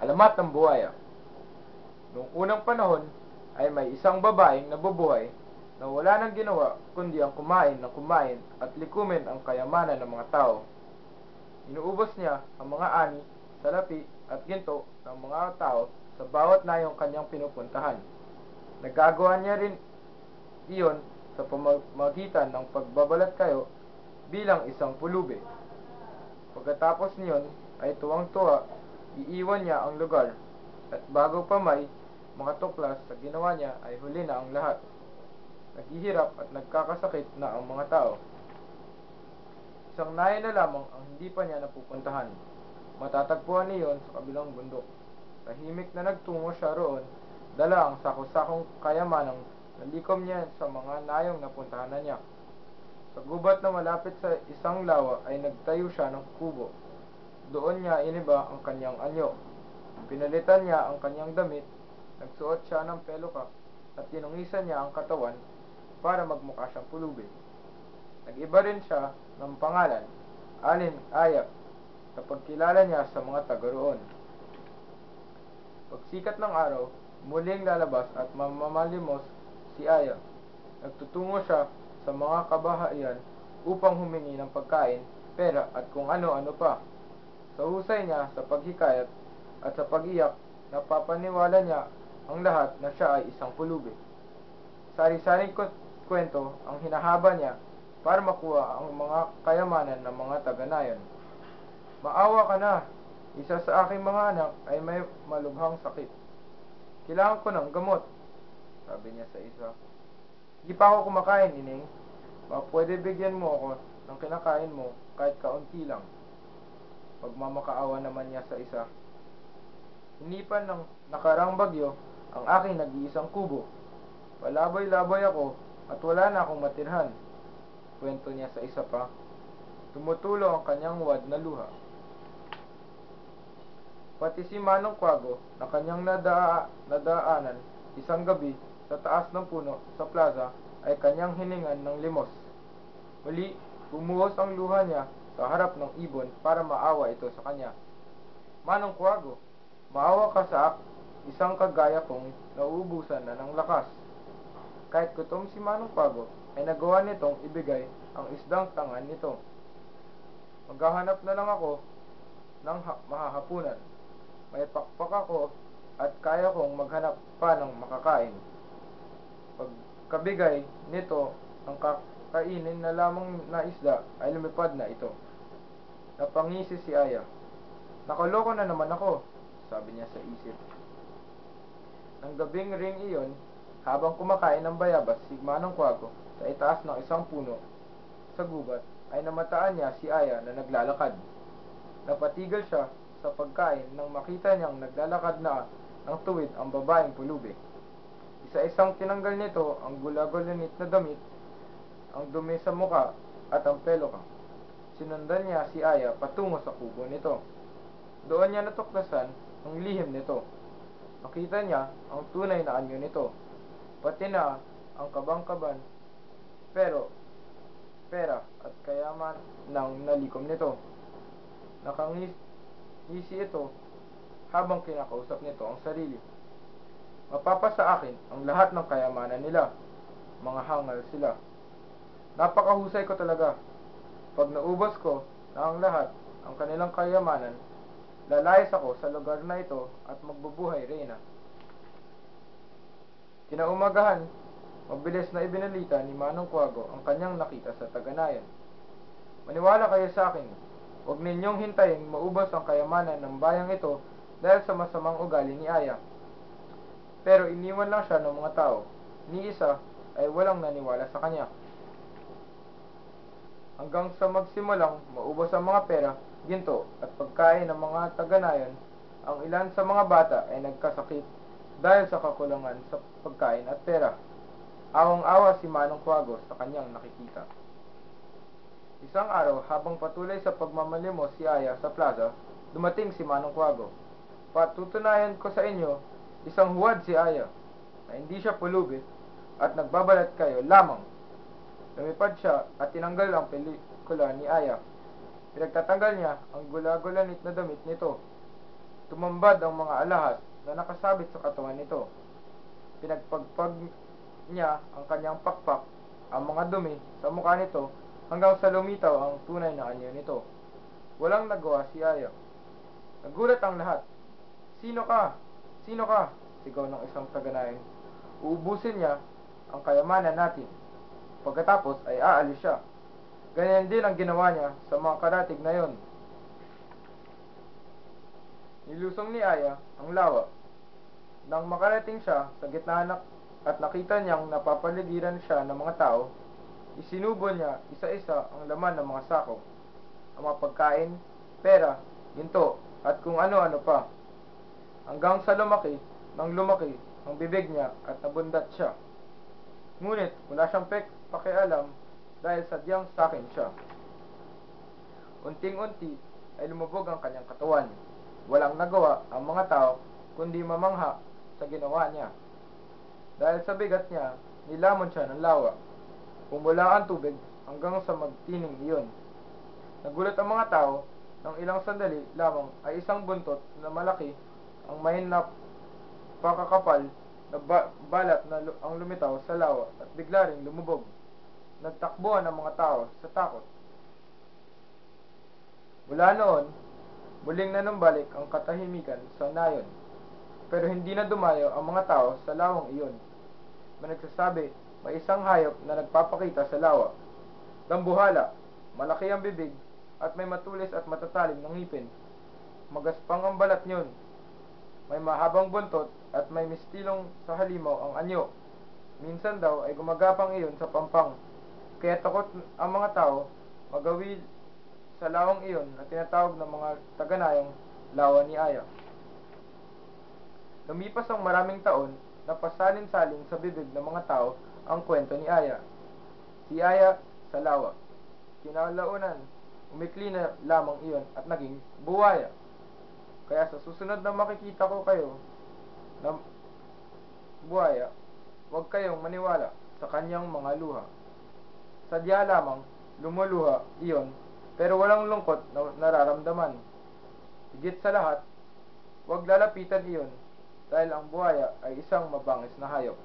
Alamat ng buhaya. Noong unang panahon ay may isang babaeng nabubuhay na wala nang ginawa kundi ang kumain ng kumain at likumin ang kayamanan ng mga tao. Inuubos niya ang mga ani, salapi at ginto ng mga tao sa bawat nayong kanyang pinupuntahan. Nagagawa niya rin iyon sa pamamagitan ng pagbabalat kayo bilang isang pulubi. Pagkatapos niyon ay tuwang-tuwa, iiwan niya ang lugar at bago pa may makatuklas sa ginawa niya ay huli na ang lahat. Naghihirap at nagkakasakit na ang mga tao. Isang nayo na lamang ang hindi pa niya napupuntahan. Matatagpuan niyon sa kabilang bundok. Tahimik na nagtungo siya roon, dala ang sako-sakong kayamanang nalikom niya sa mga nayong napuntahan na niya. Sa gubat na malapit sa isang lawa ay nagtayo siya ng kubo. Doon niya iniba ang kanyang anyo. Pinalitan niya ang kanyang damit, nagsuot siya ng peluka at tinungisan niya ang katawan para magmukha siyang pulubi. Nag-iba rin siya ng pangalan, Alin Aya, sa pagkilala niya sa mga taga roon. Pagsikat ng araw, muling lalabas at mamamalimos si Aya. Nagtutungo siya sa mga kabahayan upang humingi ng pagkain, pera at kung ano-ano pa. Sa husay niya sa paghikayat at sa pag-iyak, napapaniwala niya ang lahat na siya ay isang pulubi. Sari-saring kwento ang hinahaba niya para makuha ang mga kayamanan ng mga taga-nayon. Maawa ka na, isa sa aking mga anak ay may malubhang sakit. Kailangan ko ng gamot, sabi niya sa isa. Hindi pa ako kumakain, ining. Pwede bigyan mo ako ng kinakain mo kahit kaunti lang. Pagmamakaawa naman niya sa isa. Hinipan ng nakarang bagyo ang aking nag-iisang kubo. Palaboy-laboy ako at wala na akong matirhan. Kwento niya sa isa pa. Tumutulo ang kanyang wad na luha. Pati si Manong Kwago na kanyang nadaanan isang gabi sa taas ng puno sa plaza ay kanyang hiningan ng limos. Muli, bumuhos ang luha niya sa harap ng ibon para maawa ito sa kanya. Manong Kwago, maawa ka sa isang kagaya kong nauubusan na ng lakas. Kahit gutom si Manong Kwago, ay nagawa nitong ibigay ang isdang tangan nito. Maghahanap na lang ako ng mahahapunan. May pakpak ako at kaya kong maghanap pa ng makakain. Pagkabigay nito ng kakainin na lamang na isda ay lumipad na ito. Napangisi si Aya. Nakaloko na naman ako, sabi niya sa isip. Nang gabing ring iyon, habang kumakain ng bayabas si Manong Kwago sa itaas ng isang puno sa gubat, ay namataan niya si Aya na naglalakad. Napatigil siya sa pagkain nang makita niyang naglalakad na ng tuwid ang babaeng pulubi. Isa-isang tinanggal nito ang gulagulanit na damit, ang dumi sa muka at ang peluka. Sinundan niya si Aya patungo sa kubo nito. Doon niya natuklasan ang lihim nito. Makita niya ang tunay na anyo nito, pati na ang kabang-kaban, pera at kayaman ng nalikom nito. Nakangisi ito habang kinakausap nito ang sarili. Mapapasa akin ang lahat ng kayamanan nila. Mga hangal sila. Napakahusay ko talaga. Pag naubos ko na ang lahat ang kanilang kayamanan, lalayas ako sa lugar na ito at magbubuhay reyna. Kinaumagahan, mabilis na ibinalita ni Manong Kwago ang kanyang nakita sa Taganayan. Maniwala kayo sa akin, huwag ninyong hintayin maubos ang kayamanan ng bayang ito dahil sa masamang ugali ni Aya. Pero iniwan lang siya ng mga tao. Ni isa ay walang naniwala sa kanya. Hanggang sa magsimulang maubos ang mga pera, ginto at pagkain ng mga Taganayon, ang ilan sa mga bata ay nagkasakit dahil sa kakulangan sa pagkain at pera. Awang-awa si Manong Kwago sa kanyang nakikita. Isang araw, habang patuloy sa pagmamalimos si Aya sa plaza, dumating si Manong Kwago. Patutunayan ko sa inyo, isang huwad si Aya, na hindi siya pulubi, at nagbabalat kayo lamang. Lumipad siya at tinanggal ang pelikula ni Aya. Pinagtatanggal niya ang gula-gulanit na damit nito. Tumambad ang mga alahas na nakasabit sa katawan nito. Pinagpagpag niya ang kanyang pakpak, ang mga dumi sa mukha nito, hanggang sa lumitaw ang tunay na anyo nito. Walang nagawa si Aya. Nagulat ang lahat. "Sino ka? Sino ka?" sigaw ng isang taga-nayon. "Uubusin niya ang kayamanan natin. Pagkatapos ay aalis siya." Ganyan din ang ginawa niya sa mga karatig na yon. Nilusong ni Aya ang lawa. Nang makarating siya sa gitna at nakita niyang napapaligiran siya ng mga tao, isinubo niya isa-isa ang laman ng mga sako, ang mga pagkain, pera, ginto, at kung ano-ano pa, hanggang sa lumaki ang bibig niya at nabundat siya. Ngunit wala siyang pakialam dahil sadyang sakin siya. Unting-unti ay lumubog ang kanyang katawan. Walang nagawa ang mga tao kundi mamangha sa ginawa niya. Dahil sa bigat niya, nilamon siya ng lawa. Pumula ang tubig hanggang sa magtining iyon. Nagulat ang mga tao nang ilang sandali lamang ay isang buntot na malaki ang may napakakapal na balat na ang lumitaw sa lawa at bigla ring lumubog. Nagtakbuhan ang mga tao sa takot. Mula noon, muling nanumbalik ang katahimikan sa nayon. Pero hindi na dumayo ang mga tao sa lawang iyon. May nagsasabi, may isang hayop na nagpapakita sa lawa. Dambuhala, malaki ang bibig, at may matulis at matatalim na ngipin. Magaspang ang balat niyon. May mahabang buntot at may mistilong sa halimaw ang anyo. Minsan daw ay gumagapang iyon sa pampang. Kaya takot ang mga tao magawid sa lawang iyon na tinatawag ng mga taga-nayong lawa ni Aya. Lumipas ang maraming taon na pasalin-salin sa bibig ng mga tao ang kwento ni Aya. Si Aya sa lawa. Kinalaunan, umikli na lamang iyon at naging buwaya. Kaya sa susunod na makikita ko kayo na buwaya, huwag kayong maniwala sa kanyang mga luha. Sadya lamang lumuluha iyon, pero walang lungkot na nararamdaman. Higit sa lahat, huwag lalapitan iyon dahil ang buhaya ay isang mabangis na hayop.